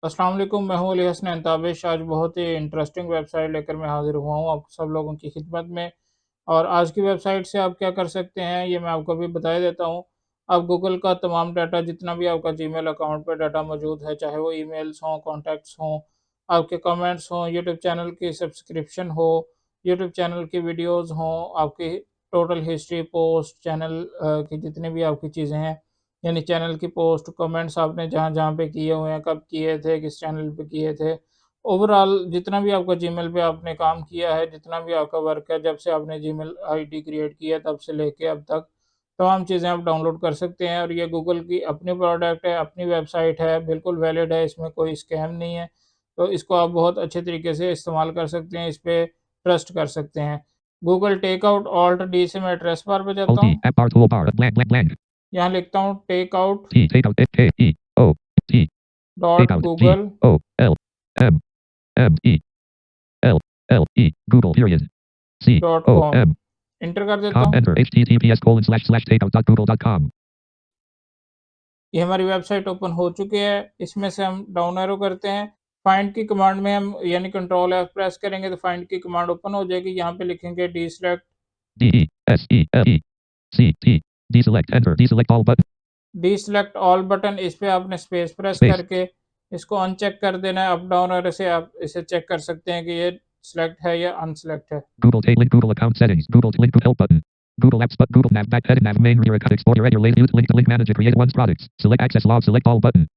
अस्सलाम वालेकुम, मैं हूँ हसनैन ताबिश। आज बहुत ही इंटरेस्टिंग वेबसाइट लेकर मैं हाज़िर हुआ हूँ आप सब लोगों की खिदमत में। और आज की वेबसाइट से आप क्या कर सकते हैं, ये मैं आपको अभी बता देता हूँ। आप गूगल का तमाम डाटा, जितना भी आपका जीमेल अकाउंट पे डाटा मौजूद है, चाहे वो ईमेल्स हों, कॉन्टैक्ट्स हों, आपके कमेंट्स हों, यूट्यूब चैनल की सब्सक्रिप्शन हो, यूट्यूब चैनल की वीडियोज़ हों, आपकी टोटल हिस्ट्री, पोस्ट, चैनल की जितनी भी आपकी चीज़ें हैं, यानी चैनल की पोस्ट, कमेंट्स आपने जहाँ-जहाँ पे किए हुए हैं, कब किए थे, किस चैनल पे किए थे। ओवरऑल जितना भी आपका जीमेल पे आपने काम किया है, जितना भी आपका वर्क है, जब से आपने जीमेल आईडी क्रिएट की है तब से लेके अब तक, तमाम चीज़ें आप डाउनलोड कर सकते हैं। और ये गूगल की अपनी प्रोडक्ट है, अपनी वेबसाइट है, बिल्कुल वैलिड है, इसमें कोई स्कैम नहीं है। तो इसको आप बहुत अच्छे तरीके से इस्तेमाल कर सकते हैं, इस पे ट्रस्ट कर सकते हैं। गूगल टेकआउट ऑल्ट डी से मैं एड्रेस बार पे जाता Alt हूँ। T, app bar toolbar, blank. यहाँ लिखता हूँ takeout T, takeout, K, E, O, T, dot takeout, G, Google O, L, M, M, E, L, L, E, Google, period. C, dot O, com M, inter कर देता com, हूँ। enter, https://takeout.google.com. ये हमारी website open हो चुकी है। इसमें से हम डाउन एरो करते हैं। फाइंड की कमांड में हम यानी कंट्रोल F प्रेस करेंगे तो फाइंड की कमांड ओपन हो जाएगी। यहाँ पे लिखेंगे deselect D, E, S, E, L, E, C, T, deselect, enter, deselect all button, deselect all button, इस पे आपने स्पेस प्रेस space. करके इसको अनचेक कर देना है। अप डाउन एरो से आप इसे चेक कर सकते हैं कि ये सिलेक्ट है या अनसिलेक्ट है। Google take link, Google account settings, Google link to help button. Google apps, but Google nav, back head nav, main rear account export, regulate, link to link manager, create one's products, select access log, select all button.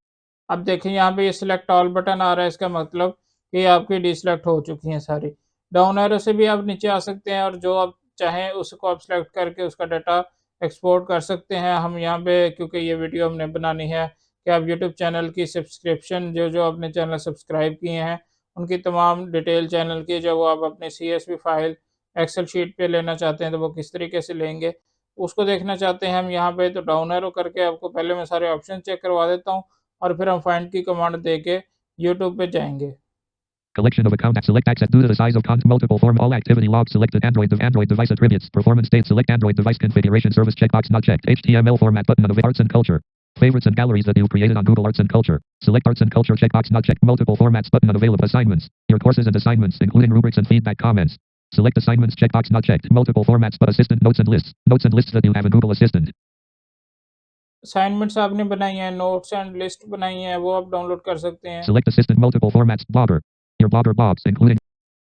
अब देखें यहाँ पे ये select all button आ रहा है, इसका मतलब कि आपकी डिसलेक्ट हो चुकी हैं सारी। डाउन एरो से भी आप नीचे आ सकते हैं और जो आप चाहें उसको आप सिलेक्ट करके उसका डाटा एक्सपोर्ट कर सकते हैं। हम यहाँ पे क्योंकि ये वीडियो हमने बनानी है कि आप यूट्यूब चैनल की सब्सक्रिप्शन जो जो अपने चैनल सब्सक्राइब किए हैं उनकी तमाम डिटेल चैनल की जो वो आप अपने CSV फाइल एक्सेल शीट पे लेना चाहते हैं तो वो किस तरीके से लेंगे उसको देखना चाहते हैं हम यहाँ पे, तो डाउन एरो करके आपको पहले मैं सारे ऑप्शन चेक करवा देता हूँ और फिर हम फाइंड की कमांड देके यूट्यूब पे जाएँगे। Collection of account select access due to the size of multiple form all activity logs selected Android device attributes performance state select Android device configuration service checkbox not checked HTML format button of arts and culture favorites and galleries that you've created on Google Arts and Culture select arts and culture checkbox not checked multiple formats button unavailable assignments your courses and assignments including rubrics and feedback comments select assignments checkbox not checked multiple formats but assistant notes and lists that you have in Google Assistant assignments आपने बनाई हैं, notes and list बनाई हैं, वो आप download कर सकते हैं। select assistant multiple formats blogger your blogger blogs including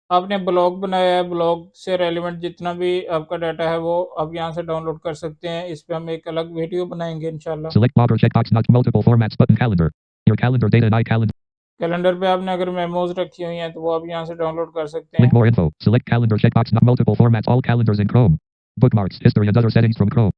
आपने ब्लॉग बनाया है, ब्लॉग से रेलेवेंट जितना भी आपका डाटा है वो आप यहाँ से डाउनलोड कर सकते हैं। इस पे हम एक अलग वीडियो बनाएँगे इंशाल्लाह। select blogger checkbox not multiple formats button calendar your calendar data and iCalendar calendar पे आपने अगर मेमोज़ रखी हुई हैं तो वो आप यहाँ से डाउनलोड कर सकते link हैं। more info select calendar checkbox not multiple formats all calendars in Chrome bookmarks history and other settings from Chrome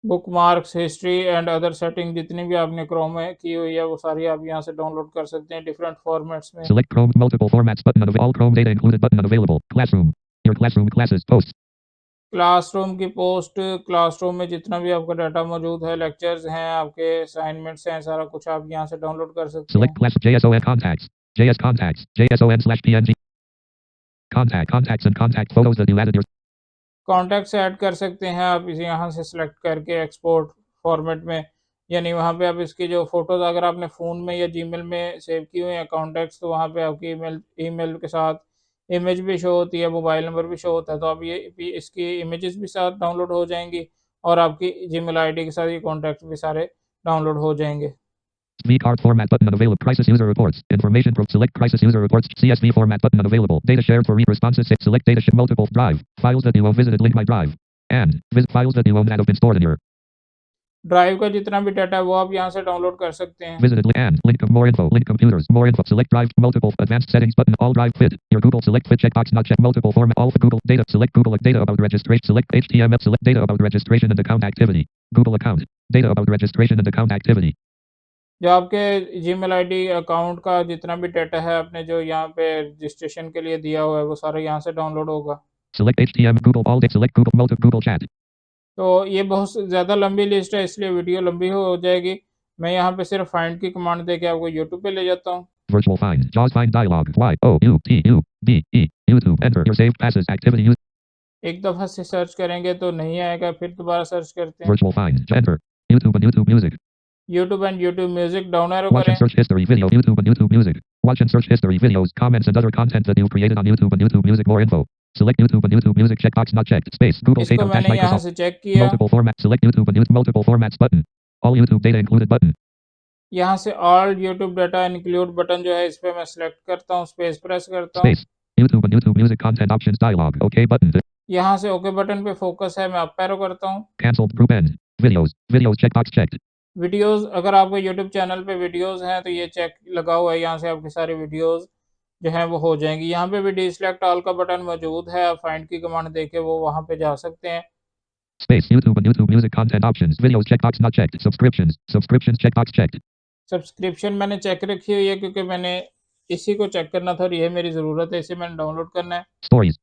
bookmarks, history and other setting जितनी भी आपने क्रोम में की हुई है वो सारी आप यहाँ से डाउनलोड कर सकते हैं डिफरेंट फॉर्मेट्स में। select Chrome multiple formats button of all Chrome data included button unavailable classroom your classroom classes posts classroom की पोस्ट, क्लासरूम में जितना भी आपका डाटा मौजूद है, लेक्चर्स हैं, आपके असाइनमेंट्स हैं, सारा कुछ आप यहाँ से डाउनलोड कर सकते select हैं। class JSON contacts JS contacts JSON/PNG contacts and contact photos that you added your contacts add कर सकते हैं आप इसे यहाँ से सिलेक्ट करके एक्सपोर्ट फॉर्मेट में, यानी वहाँ पे आप इसकी जो फ़ोटोज़ अगर आपने फ़ोन में या जीमेल में सेव किए हुए हैं कॉन्टैक्ट्स तो वहाँ पे आपकी ईमेल के साथ इमेज भी शो होती है, मोबाइल नंबर भी शो होता है, तो आप ये भी इसकी इमेजेस भी साथ डाउनलोड हो जाएँगी और आपकी जीमेल आईडी के साथ ये कॉन्टैक्ट्स भी सारे डाउनलोड हो जाएँगे। V card format button unavailable crisis user reports information group select crisis user reports CSV format button unavailable data shared for read responses select data share multiple drive files that you own visited link my drive and visit files that you own that have been stored in your drive का जितना भी data है वो आप यहाँ से download कर सकते हैं। visited and link to more info link computers more info select drive multiple advanced settings button all drive fit your Google select fit checkbox not check multiple format all for Google data select Google data about registration select HTML select data about registration and account activity Google account data about registration and account activity जो आपके Gmail ID account का जितना भी data है आपने जो यहाँ पे रजिस्ट्रेशन के लिए दिया हुआ है वो सारा यहाँ से डाउनलोड होगा। select HTML Google all data select Google multiple Google chat तो ये बहुत ज़्यादा लंबी लिस्ट है इसलिए वीडियो लंबी हो जाएगी। मैं यहाँ पे सिर्फ फाइंड की कमांड देके आपको यूट्यूब पे ले जाता हूँ। virtual find JAWS find dialog YOUTUBE YouTube enter your saved passes activity use एक दफ़ा से सर्च करेंगे तो नहीं आएगा, फिर दोबारा सर्च करते हैं। virtual find enter YouTube and YouTube music YouTube and YouTube music down arrow Watch and करें। search history video, YouTube and YouTube music. Watch and search history videos, comments and other content that you've created on YouTube and YouTube music. More info. Select YouTube and YouTube music checkbox not checked. Space. Google इसको Takeout dash मैंने यहाँ Microsoft. से check किया। Multiple format. Select YouTube and YouTube multiple formats button. All YouTube data included button. यहाँ से all YouTube data include button जो है इस पे मैं सिलेक्ट करता हूँ, स्पेस प्रेस करता हूँ। Space. YouTube and YouTube music content options dialog. OK button. यहाँ से ओके बटन पे फोकस है, मैं अप एरो करता हूँ। Cancelled group N. Videos. Videos checkbox checked. Videos, अगर आपके यूट्यूब चैनल पे वीडियोस हैं तो ये चेक लगा हुआ है, यहाँ से आपकी सारी वीडियोस जो हैं वो हो जाएंगी। यहाँ पे भी डीसेलेक्ट ऑल का बटन मौजूद है, आप फाइंड की कमांड देके वो वहाँ पे जा सकते हैं। Space. YouTube and YouTube music content options. Videos checkbox not checked. Subscriptions. Subscriptions checkbox checked. Subscription मैंने चेक रखी हुई है क्योंकि मैंने इसी को चेक करना था और ये मेरी ज़रूरत है, इसे मैंने डाउनलोड करना है। Stories.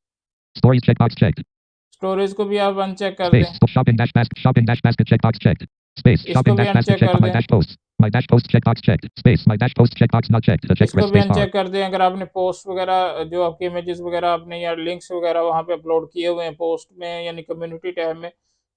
Stories checkbox checked. Storage को भी आप अनचेक कर Space. दें। Shopping dash basket checkbox checked. Space. इसको Shopping भी dash basket अनचेक checked. कर My दें। dash posts. My dash posts checkbox checked. Space. My dash posts checkbox not checked. The check इसको press भी space bar. Uncheck कर दें। अगर आपने पोस्ट वगैरह जो आपकी इमेजेस वगैरह आपने या लिंक्स वगैरह वहाँ पे अपलोड किए हुए हैं पोस्ट में यानी कम्युनिटी टैब में,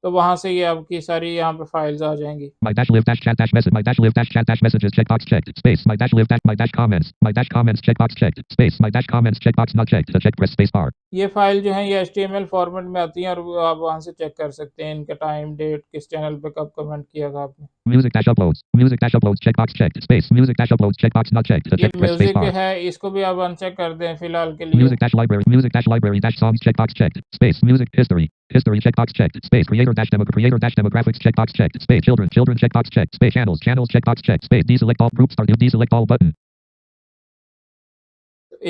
तो वहाँ से ये आपकी सारी यहाँ पे फाइल्स आ जाएंगी। My dash live dash chat dash message. My dash live dash chat dash messages checkbox checked. Space. My dash live dash my dash comments. My dash comments checkbox checked. Space. My dash comments checkbox not checked. The check press space bar. ये file जो है ये HTML format में आती हैं और वो आप वहाँ से चेक कर सकते हैं इनका टाइम डेट, किस चैनल पे कब कमेंट किया था आपने। Music dash uploads. Music dash uploads checkbox checked. Space. Music dash uploads checkbox not checked. The ये check press space music bar. है, इसको भी आप अनचेक कर दें फिलहाल के लिए। Music dash library. Music dash library dash songs checkbox checked. Space. Music history. History checkbox checked. Space. Creator dash demographics checkbox checked. Space. Children checkbox checked. Space. Channels checkbox checked. Space. Deselect all groups. Start deselect all button.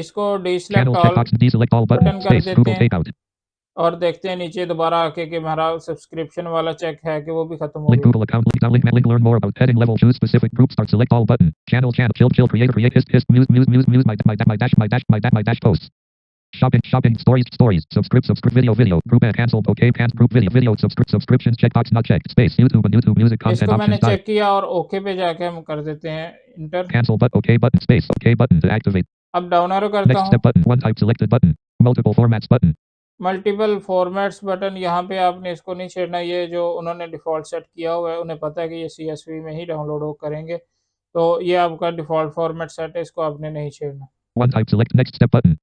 इसको deselect Channels all checkbox deselect all button. Button कर Space. देते Google हैं Takeout. और देखते हैं नीचे दोबारा आके कि हमारा सब्सक्रिप्शन वाला चेक है कि वो भी खत्म हो Link गया। Google account. Link. Learn more about heading level. Choose specific group. Start select all button. Channel. Chill. Create. Muse. My dash posts. Shopping. Stories. Subscript. Video. Group and cancel. OK. Cancel. Group. Video. Subscriptions. Checkbox not checked. Space. YouTube and YouTube music content इसको मैंने options. Check किया और okay पे जाके हम कर देते हैं inter. Cancel but OK button. Space. OK button to activate. अब डाउन एरो करता Next हूँ। step button. One type selected button. Multiple formats button. Multiple formats button, यहाँ पे आपने इसको नहीं छेड़ना, ये जो उन्होंने डिफ़ॉल्ट सेट किया हुआ है उन्हें पता है कि ये CSV में ही डाउनलोड हो करेंगे, तो ये आपका डिफ़ॉल्ट फॉर्मेट सेट है, इसको आपने नहीं छेड़ना। One type select next step button.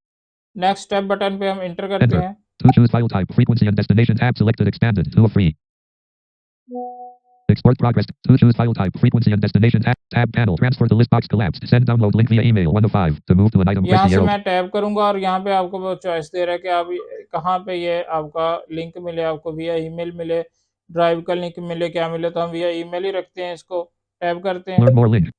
Next step button पे हम इंटर करते Enter. हैं। To choose file type. Frequency and destination tab selected expanded to a free. Export progress. To choose file type. Frequency and destination tab panel. Transfer to list box collapsed. Send download link via email 1 of 5. To move to an item press यहाँ the से arrow. मैं tab करूँगा और यहाँ पे आपको वो choice दे रहा है कि आप कहाँ पे ये आपका लिंक मिले, आपको विया ईमेल मिले, ड्राइव का लिंक मिले, क्या मिले, तो हम विया ईमेल ही रखते हैं, इसको टैब करते हैं। Learn more link.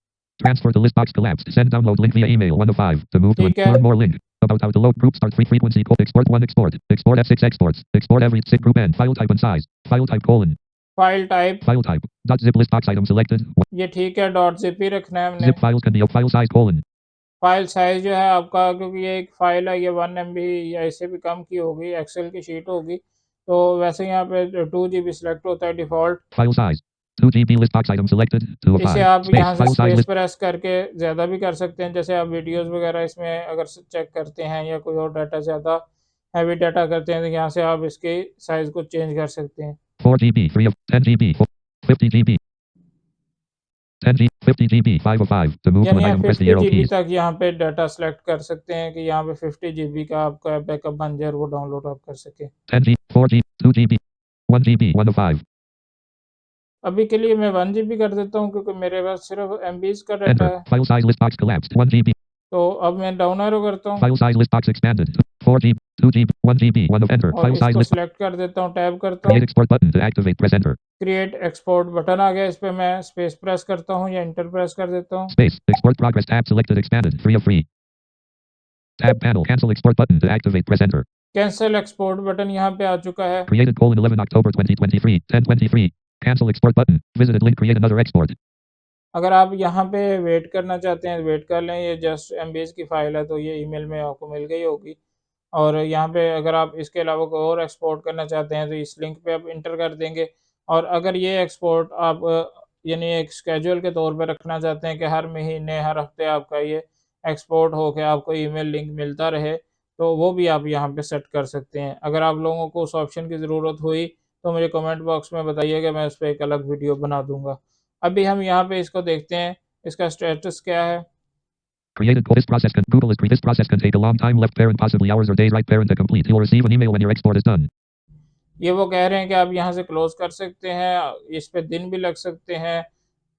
Transfer to list box collapsed. Send download link via email 1 of 5. To move to ठीक है। learn more link. About how to load group start free frequency export 1 export. Export F6 exports. Export every 6 group N. File type and size. File type colon. File type File type. .zip list box item selected. ये ठीक है, dot zip ही रखना है हमने। Zip files can be of file size colon. File size जो है आपका, क्योंकि ये एक फ़ाइल है, ये 1 MB या इससे भी कम की होगी, एक्सेल की शीट होगी, तो वैसे यहाँ पे 2 GB सिलेक्ट होता है default. File size. 2 GB list box item selected. 2 of इसे 5. आप Space. यहाँ से File size space list. Press करके ज़्यादा भी कर सकते हैं, जैसे आप वीडियोज़ वगैरह इसमें अगर चेक करते हैं या कोई और डाटा ज़्यादा हैवी डाटा करते हैं तो यहाँ से आप इसके साइज़ को चेंज कर सकते हैं। 4 GB. 3 of 10 GB. 50 GB. 10 GB. 50 GB. 5 of 5. To move to यानी an आप item press the 50 arrow GB keys. तक यहाँ पे डाटा सेलेक्ट कर सकते हैं कि यहाँ पे 50 GB का आपका बैकअप बन जाए और वो डाउनलोड आप कर सकें। 10 GB. 4 GB. 2 GB. 1 GB. 1 of 5. अभी के लिए मैं 1 GB कर देता हूँ क्योंकि मेरे पास सिर्फ MBs का डाटा Enter. है। File size list box collapsed. 1 GB. तो अब मैं डाउन एरो करता हूँ File size list box expanded. 4 GB. 2 GB. 1 GB. 1 of enter. और File size इसको list. सिलेक्ट कर देता हूँ, टैब करता Create हूँ। export button to activate. Press enter. Create export button आ गया, इस पे मैं स्पेस प्रेस करता हूँ या इंटर प्रेस कर देता हूँ। Space. Export progress tab selected expanded. 3 of 3. Tab panel. Cancel export button to activate. Press enter. Cancel export button यहाँ पे आ चुका है। Created colon 11 October 2023. 1023. Cancel export button. Visited link. Create another export. अगर आप यहाँ पे वेट करना चाहते हैं वेट कर लें, ये जस्ट MBs की फ़ाइल है तो ये ईमेल में आपको मिल गई होगी। और यहाँ पे अगर आप इसके अलावा कोई और एक्सपोर्ट करना चाहते हैं तो इस लिंक पे आप इंटर कर देंगे। और अगर ये एक्सपोर्ट आप यानी एक स्केड्यूल के तौर पे रखना चाहते हैं कि हर महीने हर हफ्ते आपका ये एक्सपोर्ट हो के आपको ईमेल लिंक मिलता रहे, तो वो भी आप यहाँ पे सेट कर सकते हैं। अगर आप लोगों को उस ऑप्शन की ज़रूरत हुई तो मुझे कमेंट बॉक्स में बताइएगा, मैं उस पर एक अलग वीडियो बना दूँगा। अभी हम यहाँ पे इसको देखते हैं, इसका स्टेटस क्या है। Created this process can Google is this process can take a long time. Left parent possibly hours or days. Right parent to complete. You'll receive an email when your export is done. ये वो कह रहे हैं कि आप यहाँ से close कर सकते हैं, इस पे दिन भी लग सकते हैं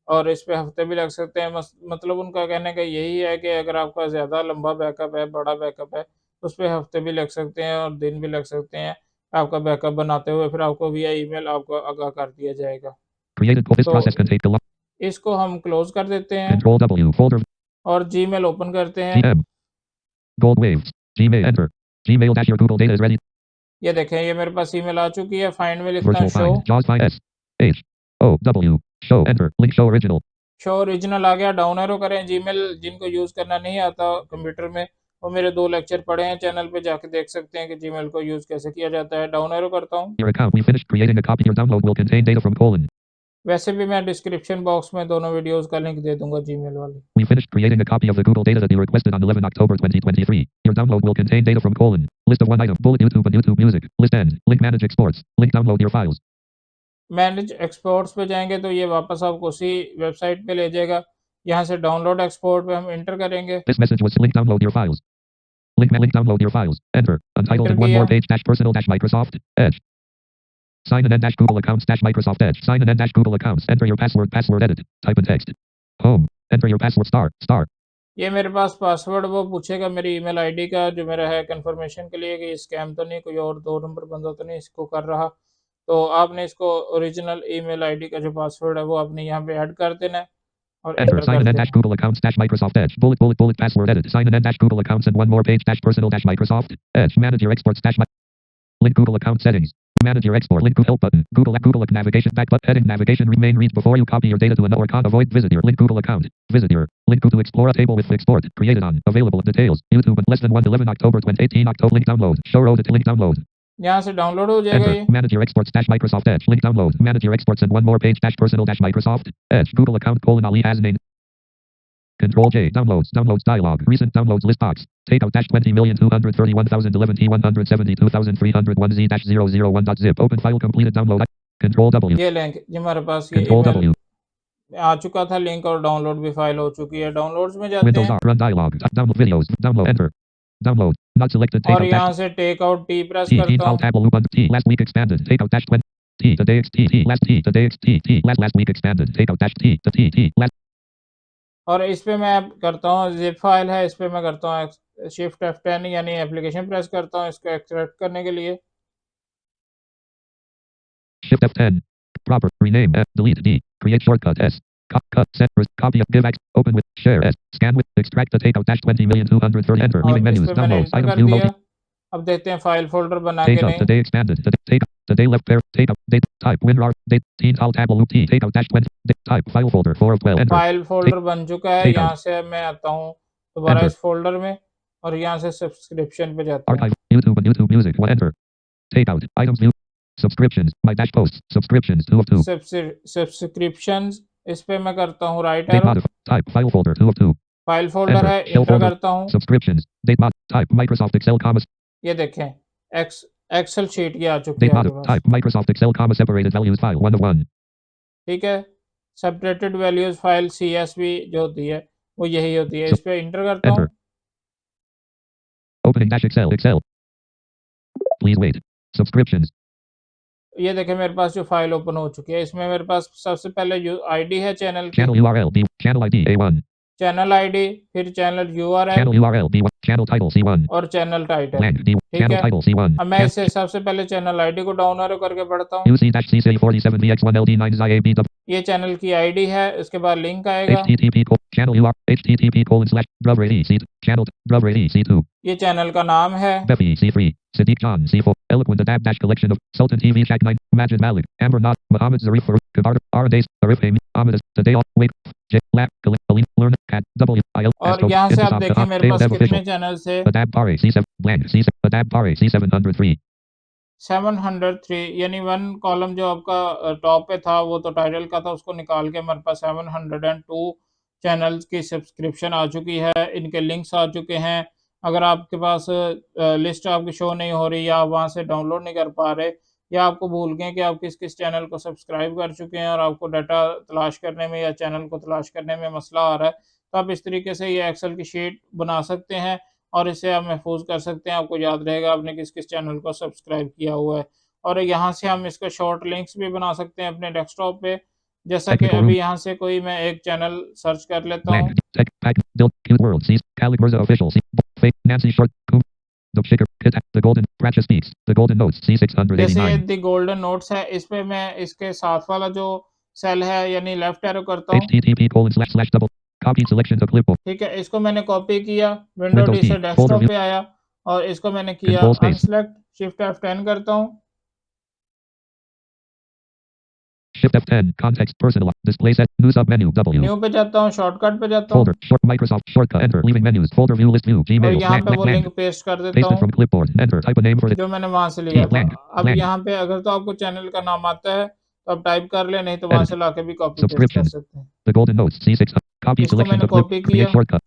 और इस पे हफ्ते भी लग सकते हैं। मतलब उनका कहने का यही है कि अगर आपका ज़्यादा लंबा बैकअप है, बड़ा बैकअप है, उस पे हफ्ते भी लग सकते हैं और दिन भी लग सकते हैं। आपका बैकअप बनाते हुए फिर आपको विया ईमेल आपको आगाह कर दिया जाएगा। Created this तो process can take a long. इसको हम क्लोज कर देते हैं Control W folder. और जीमेल ओपन करते हैं। GM. Gold waves. Gmail enter. Gmail dash your Google data is ready. ये देखें, ये मेरे पास ईमेल आ चुकी है। फाइंड में लिखना है Virtual show. find. JAWS find S. H. O. W. Show enter. Link show original. Show original आ गया। डाउन एरो करें। जीमेल जिनको यूज़ करना नहीं आता कंप्यूटर में, वो मेरे 2 लेक्चर पड़े हैं, चैनल पे जाके देख सकते हैं कि जीमेल को यूज़ कैसे किया जाता है। डाउन एरो करता हूँ। Your account. We finished creating a copy. Your download will contain data from colon. वैसे भी मैं डिस्क्रिप्शन बॉक्स में दोनों वीडियोस का लिंक दे दूंगा जीमेल वाली। We finished creating a copy of the Google data that you requested on 11 October 2023. Your download will contain data from colon. List of one item. Bullet YouTube and YouTube music. List end. Link manage exports. Link download your files. Manage exports पे जाएंगे तो ये वापस आपको उसी website पे ले जाएगा। यहाँ से डाउनलोड एक्सपोर्ट पे हम इंटर करेंगे। This message was link download your files. Link download your files. Enter. Untitled inter and one किया। more page dash personal dash Microsoft Edge. Sign in dash Google accounts dash Microsoft Edge. Sign in dash Google accounts. Enter your password. Password edit. Type in text. Home. Enter your password star. Star. ये मेरे पास password वो पूछेगा मेरी email ID का जो मेरा है confirmation के लिए कि स्कैम तो नहीं, कोई और 2 नंबर बंदा तो नहीं इसको कर रहा। तो आपने इसको ओरिजिनल ईमेल आईडी का जो पासवर्ड है वो आपने यहाँ पे ऐड कर देना है और Enter. इंटर Sign कर in dash देना है। Google accounts dash Microsoft Edge. Bullet password edit. Sign in dash Google accounts and one more page dash personal dash Microsoft Edge. Manage your exports dash link Google account settings. Manage your export. Link help button. Google navigation back button. Heading navigation remain reads before you copy your data to another account. Avoid visit your link Google account. Visit your link to explore a table with export. Created on. Available details. YouTube and less than 1 11 October 2018 October link download. Show road to link download. यहाँ से download हो जाएगा Enter. ये। Manage your exports dash Microsoft Edge. Link download. Manage your exports and one more page dash personal dash Microsoft Edge. Google account colon Ali Hasnain. Control J. Downloads. Downloads dialog. Recent downloads list box. Takeout dash 20,231,011 T172,301 Z dash 001.zip. Open file completed download. Control W. ये link ये हमारे पास ये Control email W. आ चुका था link और download भी file हो चुकी है। डाउनलोड्स में जाते Windows हैं R. Run dialog. Download videos. Download. Enter. Download. Not selected. और Takeout dash यहाँ से takeout T press T. T. करता Alt हूँ। tab loop T. Last week expanded. Takeout dash 20. T. Today X T. T. Last T. Today X T. T. Last week expanded. Takeout dash T. The T. T. Last. और इस पे मैं करता हूँ zip file है, इस पे मैं करता हूँ शिफ्ट F10 यानी एप्लीकेशन प्रेस करता हूँ इसको एक्सट्रैक्ट करने के लिए। Shift F10. Proper. Rename F. Delete D. Create shortcut S. Cut. Set. Copy of give X. Open with. Share S. Scan with. Extract the takeout dash 20,230. Enter. Leaving और इस menus. पे मैंने Downloads. Inter Items. कर View multi. दिया। अब देखते हैं file folder बना के Takeout. नहीं। Today expanded. Take. Today left pair. Takeout. Date. Type. WinRAR. Date. Teen Alt tab loop T. Takeout dash 20. Type. File folder. 4 of 12. Enter. File folder बन चुका है। Takeout. यहाँ से मैं आता हूँ दोबारा Enter. इस फोल्डर में और यहाँ से सब्सक्रिप्शन पे जाता हूँ। Archive. YouTube and YouTube music. 1. Enter. Takeout. Items view. Subscriptions. My dash posts. Subscriptions. 2 of 2. Subscriptions इस पे मैं करता हूँ right Date arrow. modify. Type. File folder. 2 of 2. File folder Enter. है, Shell इंटर folder. करता हूँ। Subscriptions. Date mod. Type. Microsoft Excel comma. ये देखें एक्सेल शीट ये आ चुकी Date है आपके mod. Pass. Type. Microsoft Excel comma separated values file. 1 of 1. ठीक है, सेपरेटेड वैल्यूज फाइल CSV जो होती है वो यही होती है। इस पे इंटर करता Enter. हूँ। Opening dash Excel. Excel. Please wait. Subscriptions. ये देखें मेरे पास जो फाइल ओपन हो चुकी है, इसमें मेरे पास सबसे पहले आईडी है चैनल की, Channel URL. B. Channel ID. A1. Channel ID, फिर channel URL Channel URL. B1. Channel title. C1. और चैनल टाइटल। Blank. D. ठीक Channel है, title. C1. अब मैं इसे सबसे पहले चैनल आईडी को डाउन एरो करके पढ़ता हूँ। UC dash CC 47 VX1 LD9 ZIAB. ये चैनल की आईडी है, उसके बाद लिंक आएगा। HTTP channel URL. HTTP /browrady C. Channel browrady C2. ये चैनल का नाम है। Beppy C3. Sadiq John C4. Eloquent Adab dash collection of Sultan TV Shaq 9. Majid Malik. Amber Not. Muhammad Zarif Farouk. Kabar. Ardays. Arif Amy. Ahmed. Today. Wait. J. Lab. Aline. Learn. Cat. W. IL. और यहाँ से आप देखें मेरे पास कितने channel से। Adab Pare C7. Blank C7. Adab Pare C703. 703 यानी 1 column जो आपका टॉप पे था वो तो टाइटल का था, उसको निकाल के हमारे पास 702 चैनल्स की सब्सक्रिप्शन आ चुकी है, इनके लिंक्स आ चुके हैं। अगर आपके पास लिस्ट आपकी शो नहीं हो रही या आप वहाँ से डाउनलोड नहीं कर पा रहे या आपको भूल गए कि आप किस-किस चैनल को सब्सक्राइब कर चुके हैं और आपको डाटा तलाश करने में या चैनल को तलाश करने में मसला आ रहा है, तो आप इस तरीके से ये एक्सेल की शीट बना सकते हैं और इसे आप महफूज़ कर सकते हैं। आपको याद रहेगा आपने किस-किस चैनल को सब्सक्राइब किया हुआ है। और यहाँ से हम इसका शॉर्ट लिंक्स भी बना सकते हैं अपने डेस्कटॉप पे। जैसा कि Technical अभी room. यहाँ से कोई मैं एक चैनल सर्च कर लेता Blank. हूँ। Tech. Pack. Build. Cute World. Sees. Khalid Mirza Official. See. Fake. Nancy Short. Coom. The Chicker. Kit. The Golden. Ratchet Speaks. The Golden Notes. जैसे ये C689. द गोल्डन नोट्स है, इस पे मैं इसके साथ वाला जो सेल है यानी लेफ्ट एरो करता हूँ। http:// double. Copy selection to clipboard. ठीक है, इसको मैंने कॉपी किया, विंडो Windows डी D. से Folder डेस्कटॉप view. पे आया और इसको मैंने किया Control space. Unselect, shift F10 करता हूँ। Shift F10. Context. Personal. Display set. New sub menu. W. New पे जाता हूँ, शॉर्टकट पे जाता Folder. हूँ Short. Microsoft. Shortcut. Enter. Leaving menus. Folder view. List view. और Gmail. यहाँ Blank. पे वो Blank. लिंक पेस्ट कर देता Paste it from हूँ, clipboard. Enter. Type a name for it. जो मैंने वहाँ से T. लिया था। Blank. अब Blank. यहाँ पे अगर तो आपको चैनल का नाम आता है, तो आप टाइप कर लें, नहीं तो वहाँ Edit. से लाके भी कॉपी पेस्ट कर Subscription. सकते हैं। The Golden Notes. C6. Copy इसको selection मैंने to clip. कॉपी Create किया shortcut.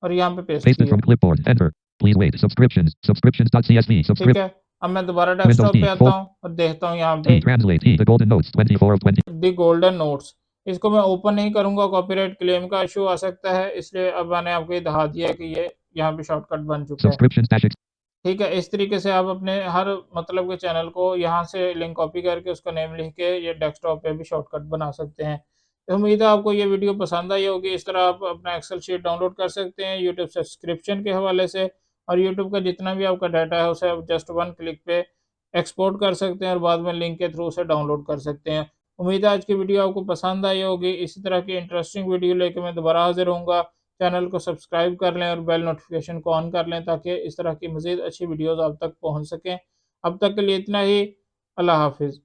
और यहाँ पे पेस्ट Paste it from किया। clipboard. Enter. Please wait. Subscriptions. Subscriptions.csv. ठीक Subscript. है, अब मैं दोबारा Windows डेस्कटॉप पे D. आता Fold. हूँ और देखता हूँ यहाँ पे T. Translate. T. The Golden Notes. 24 of 20. The golden notes. इसको मैं ओपन नहीं करूँगा, कॉपीराइट क्लेम का इश्यू आ सकता है, इसलिए अब मैंने आपको ये दिखा दिया है कि ये यहाँ पे शॉर्टकट बन चुका है। Subscriptions dash. ठीक है, इस तरीके से आप अपने हर मतलब के चैनल को यहाँ से लिंक कॉपी करके उसका नेम लिख के ये डेस्कटॉप पे भी शॉर्टकट बना सकते हैं। तो उम्मीद है आपको ये वीडियो पसंद आई होगी। इस तरह आप अपना एक्सेल शीट डाउनलोड कर सकते हैं यूट्यूब सब्सक्रिप्शन के हवाले से और यूट्यूब का जितना भी आपका डाटा है उसे आप जस्ट 1 क्लिक पे एक्सपोर्ट कर सकते हैं और बाद में लिंक के थ्रू उसे डाउनलोड कर सकते हैं। उम्मीद है आज की वीडियो आपको पसंद आई होगी। इसी तरह की इंटरेस्टिंग वीडियो लेके मैं दोबारा हाज़िर होऊँगा। चैनल को सब्सक्राइब कर लें और बेल नोटिफिकेशन को ऑन कर लें ताकि इस तरह की मज़ीद अच्छी वीडियोज़ आप तक पहुँच सकें। अब तक के लिए इतना ही। अल्लाह हाफ़िज़।